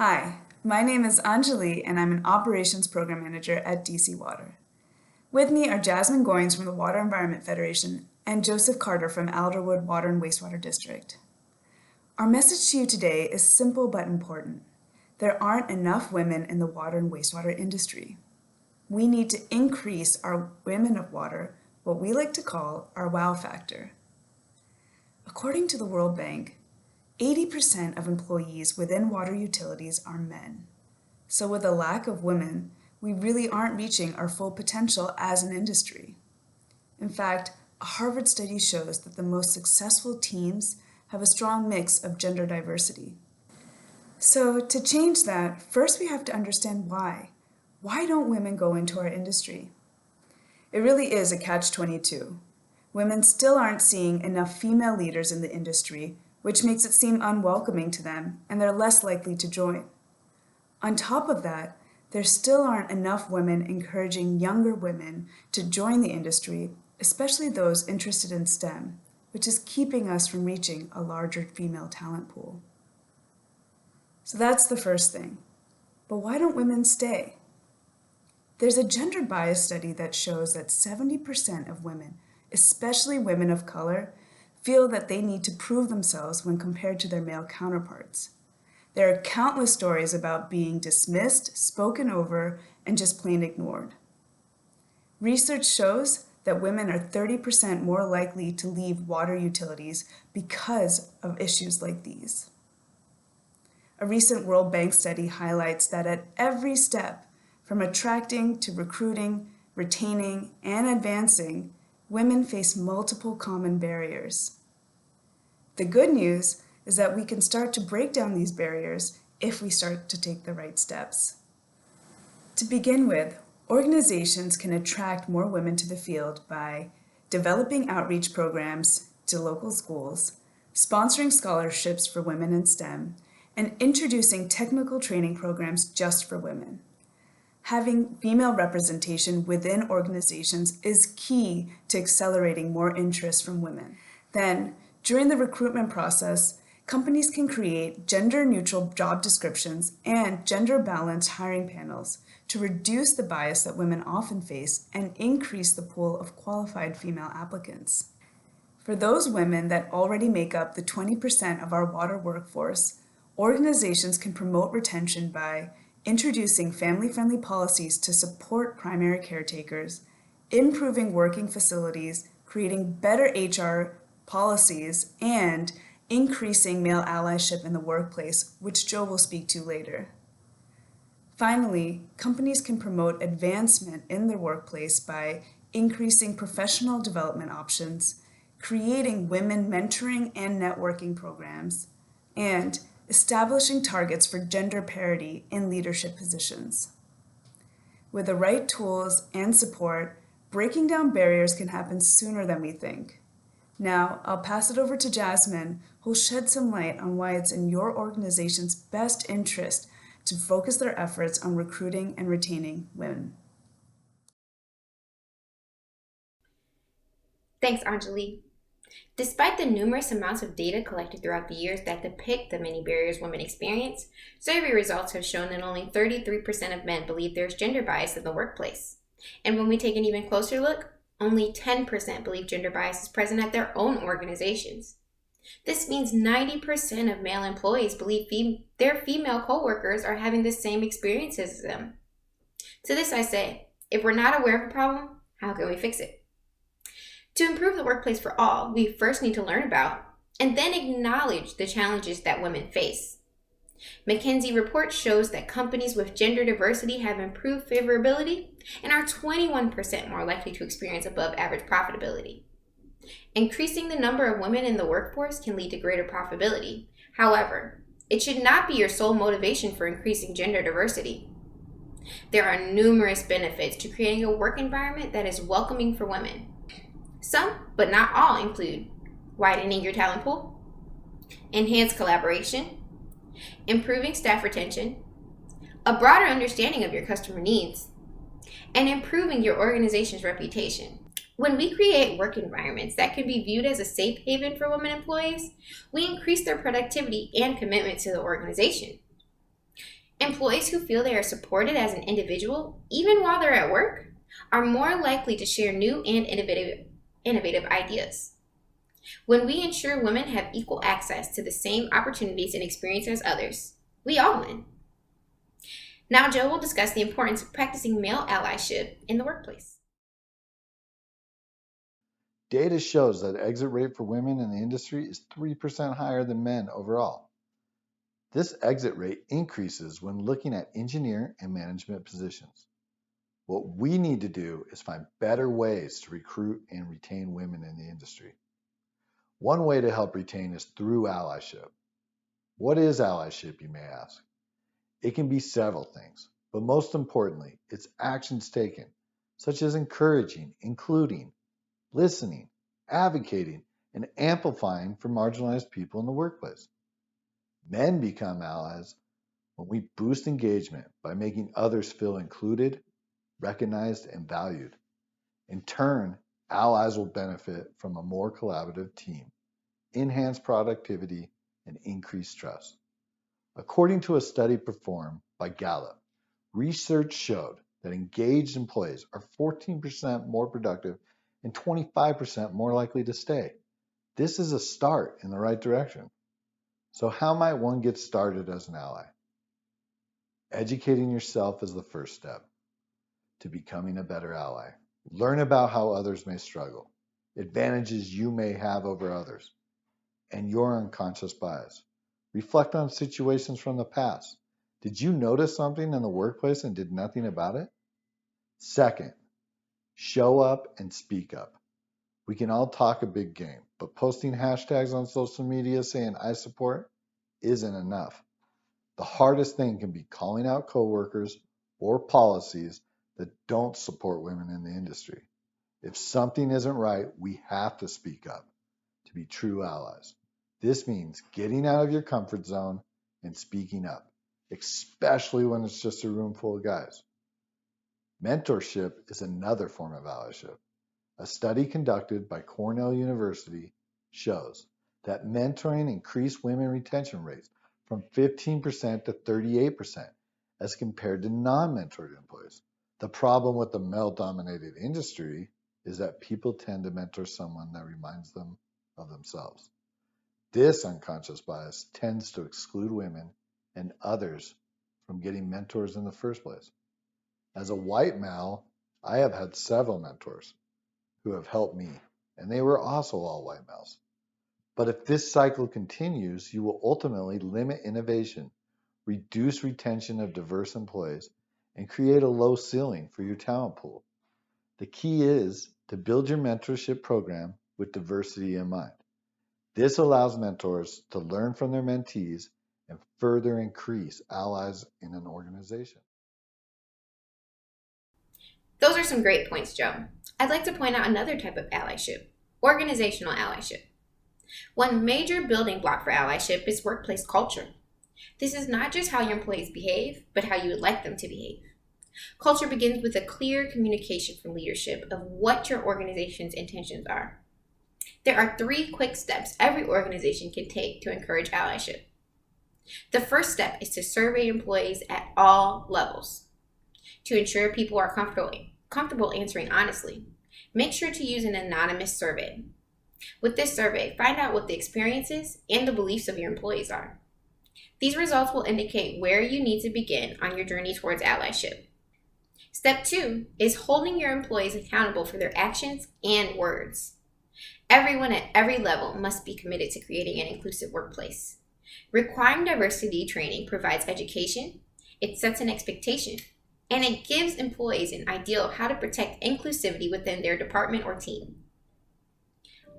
Hi, my name is Anjali and I'm an Operations Program Manager at DC Water. With me are Jazmin Goines from the Water Environment Federation and Joseph Carter from Alderwood Water and Wastewater District. Our message to you today is simple but important. There aren't enough women in the water and wastewater industry. We need to increase our women of water, what we like to call our wow factor. According to the World Bank, 80% of employees within water utilities are men. So with a lack of women, we really aren't reaching our full potential as an industry. In fact, a Harvard study shows that the most successful teams have a strong mix of gender diversity. So to change that, first we have to understand why. Why don't women go into our industry? It really is a catch-22. Women still aren't seeing enough female leaders in the industry, which makes it seem unwelcoming to them, and they're less likely to join. On top of that, there still aren't enough women encouraging younger women to join the industry, especially those interested in STEM, which is keeping us from reaching a larger female talent pool. So that's the first thing. But why don't women stay? There's a gender bias study that shows that 70% of women, especially women of color, feel that they need to prove themselves when compared to their male counterparts. There are countless stories about being dismissed, spoken over, and just plain ignored. Research shows that women are 30% more likely to leave water utilities because of issues like these. A recent World Bank study highlights that at every step, from attracting to recruiting, retaining, and advancing, women face multiple common barriers. The good news is that we can start to break down these barriers if we start to take the right steps. To begin with, organizations can attract more women to the field by developing outreach programs to local schools, sponsoring scholarships for women in STEM, and introducing technical training programs just for women. Having female representation within organizations is key to accelerating more interest from women. Then, during the recruitment process, companies can create gender-neutral job descriptions and gender-balanced hiring panels to reduce the bias that women often face and increase the pool of qualified female applicants. For those women that already make up the 20% of our water workforce, organizations can promote retention by introducing family-friendly policies to support primary caretakers, improving working facilities, creating better HR policies, and increasing male allyship in the workplace, which Joe will speak to later. Finally, companies can promote advancement in their workplace by increasing professional development options, creating women mentoring and networking programs, and establishing targets for gender parity in leadership positions. With the right tools and support, breaking down barriers can happen sooner than we think. Now, I'll pass it over to Jazmin, who'll shed some light on why it's in your organization's best interest to focus their efforts on recruiting and retaining women. Thanks, Anjali. Despite the numerous amounts of data collected throughout the years that depict the many barriers women experience, survey results have shown that only 33% of men believe there's gender bias in the workplace. And when we take an even closer look, only 10% believe gender bias is present at their own organizations. This means 90% of male employees believe their female coworkers are having the same experiences as them. To this I say, if we're not aware of the problem, how can we fix it? To improve the workplace for all, we first need to learn about and then acknowledge the challenges that women face. McKinsey report shows that companies with gender diversity have improved favorability and are 21% more likely to experience above average profitability. Increasing the number of women in the workforce can lead to greater profitability. However, it should not be your sole motivation for increasing gender diversity. There are numerous benefits to creating a work environment that is welcoming for women. Some, but not all, include widening your talent pool, enhanced collaboration, improving staff retention, a broader understanding of your customer needs, and improving your organization's reputation. When we create work environments that can be viewed as a safe haven for women employees, we increase their productivity and commitment to the organization. Employees who feel they are supported as an individual, even while they're at work, are more likely to share new and innovative ideas. When we ensure women have equal access to the same opportunities and experience as others, we all win. Now, Joe will discuss the importance of practicing male allyship in the workplace. Data shows that exit rate for women in the industry is 3% higher than men overall. This exit rate increases when looking at engineer and management positions. What we need to do is find better ways to recruit and retain women in the industry. One way to help retain is through allyship. What is allyship, you may ask? It can be several things, but most importantly, it's actions taken, such as encouraging, including, listening, advocating, and amplifying for marginalized people in the workplace. Men become allies when we boost engagement by making others feel included, recognized, and valued. In turn, allies will benefit from a more collaborative team, enhanced productivity, and increased trust. According to a study performed by Gallup, research showed that engaged employees are 14% more productive and 25% more likely to stay. This is a start in the right direction. So how might one get started as an ally? Educating yourself is the first step to becoming a better ally. Learn about how others may struggle, advantages you may have over others, and your unconscious bias. Reflect on situations from the past. Did you notice something in the workplace and did nothing about it? Second, show up and speak up. We can all talk a big game, but posting hashtags on social media saying I support isn't enough. The hardest thing can be calling out coworkers or policies that don't support women in the industry. If something isn't right, we have to speak up to be true allies. This means getting out of your comfort zone and speaking up, especially when it's just a room full of guys. Mentorship is another form of allyship. A study conducted by Cornell University shows that mentoring increased women retention rates from 15% to 38% as compared to non-mentored employees. The problem with the male-dominated industry is that people tend to mentor someone that reminds them of themselves. This unconscious bias tends to exclude women and others from getting mentors in the first place. As a white male, I have had several mentors who have helped me, and they were also all white males. But if this cycle continues, you will ultimately limit innovation, reduce retention of diverse employees, and create a low ceiling for your talent pool. The key is to build your mentorship program with diversity in mind. This allows mentors to learn from their mentees and further increase allies in an organization. Those are some great points, Joe. I'd like to point out another type of allyship, organizational allyship. One major building block for allyship is workplace culture. This is not just how your employees behave, but how you would like them to behave. Culture begins with a clear communication from leadership of what your organization's intentions are. There are 3 quick steps every organization can take to encourage allyship. The first step is to survey employees at all levels. To ensure people are comfortable answering honestly, make sure to use an anonymous survey. With this survey, find out what the experiences and the beliefs of your employees are. These results will indicate where you need to begin on your journey towards allyship. Step 2 is holding your employees accountable for their actions and words. Everyone at every level must be committed to creating an inclusive workplace. Requiring diversity training provides education, it sets an expectation, and it gives employees an idea of how to protect inclusivity within their department or team.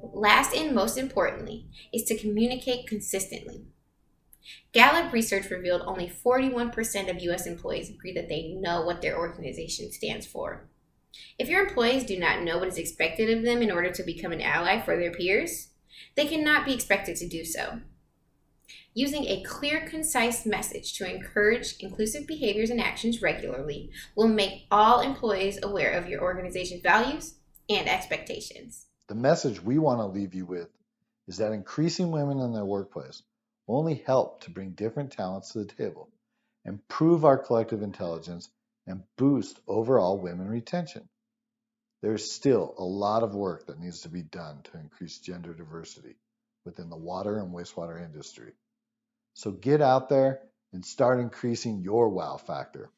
Last and most importantly is to communicate consistently. Gallup research revealed only 41% of U.S. employees agree that they know what their organization stands for. If your employees do not know what is expected of them in order to become an ally for their peers, they cannot be expected to do so. Using a clear, concise message to encourage inclusive behaviors and actions regularly will make all employees aware of your organization's values and expectations. The message we want to leave you with is that increasing women in their workplace will only help to bring different talents to the table improve our collective intelligence, and boost overall women retention. There's still a lot of work that needs to be done to increase gender diversity within the water and wastewater industry. So get out there and start increasing your wow factor.